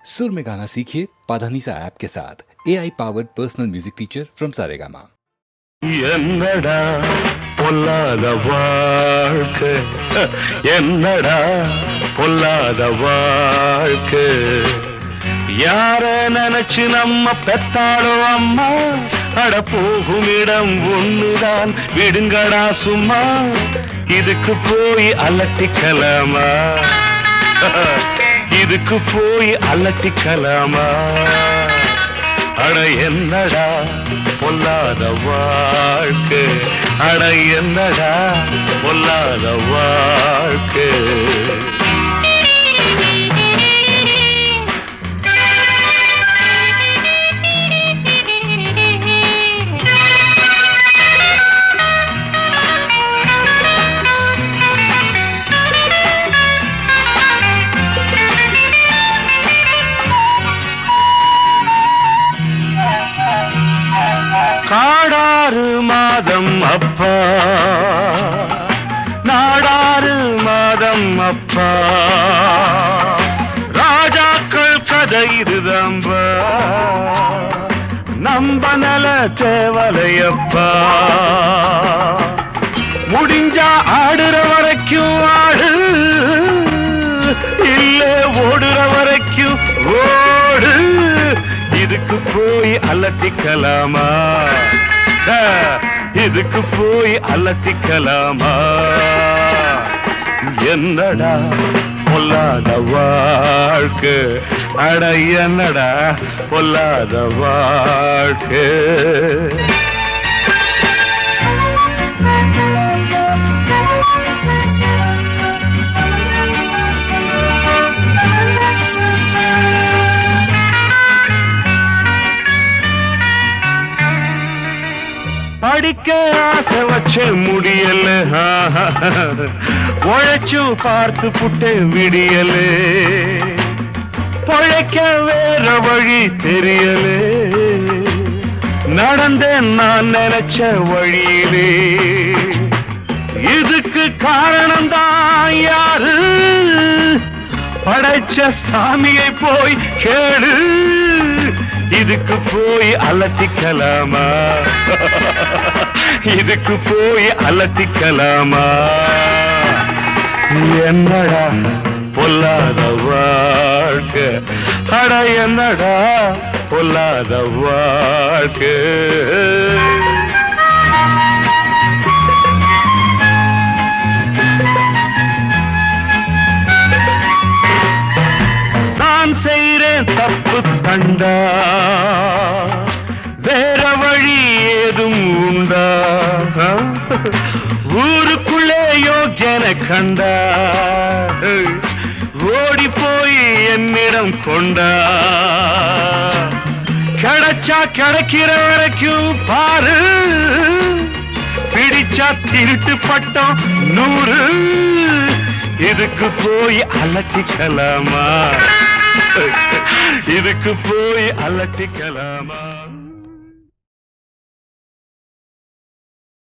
सुर में गाना सीखिए पाधानीसा ऐप के साथ AI powered personal music teacher from Saregama. என்னடா பொல்லாத வாழ்க்கை, என்னடா பொல்லாத வாழ்க்கை, யார நினைச்சு நம்ம பெத்தாளோ அம்மா, அட போகும் இடம் ஒண்ணுதான் விடுங்கடா சும்மா, இதுக்கு போய் அலட்டிக்கலாமா, இதுக்கு போய் அலட்டிக்கலாமா, அட என்னடா பொல்லாத வாழ்க்கை, அட என்னடா பொல்லாத வாழ்க்கை. காடாறு மாதம் அப்பா, நாடாறு மாதம் அப்பா, ராஜாக்கள் கதை இதுதம்பா, நம்ப நல தேவலையப்பா, முடிஞ்சா ஆடுற வரைக்கும் ஆடு, இல்ல ஓடுற வரைக்கும் ஓடு, இதுக்கு போய் அலட்டிக்கலாமா, இதுக்கு போய் அலட்டிக்கலாமா, என்னடா பொல்லாத வாழ்க்கை, அட என்னடா பொல்லாத வாழ்க்கை. படிக்க ஆசை வச்ச முடியல, உழைச்சும் பார்த்து புட்ட விடியல, பொழைக்க வேற வழி தெரியல, நடந்தேன் நான் நினைச்ச வழியிலே, இதுக்கு காரணம் தான் யாரு, படைச்ச சாமியை போய் கேளு, இதுக்கு போய் அலட்டிக்கலாமா, இதுக்கு போய் அலட்டிக்கலாமா, என்னடா பொல்லாத வாழ்க்கை, அட என்னடா பொல்லாத வாழ்க்கை. நான் செய்றேன் தப்பு கண்டா, வேற வழி ஏதும் உண்டா, ஊருக்குள்ளே யோக்கியன கண்டா, ஓடி போய் என்னிடம் கொண்டா, கிடைச்சா கிடைக்கிற வரைக்கும் பாரு, பிடிச்சா திருட்டு பட்டம் 100, இதுக்கு போய் அலட்டிக்கலாமா, இதுக்கு போய் அலட்டிக்கலாமா.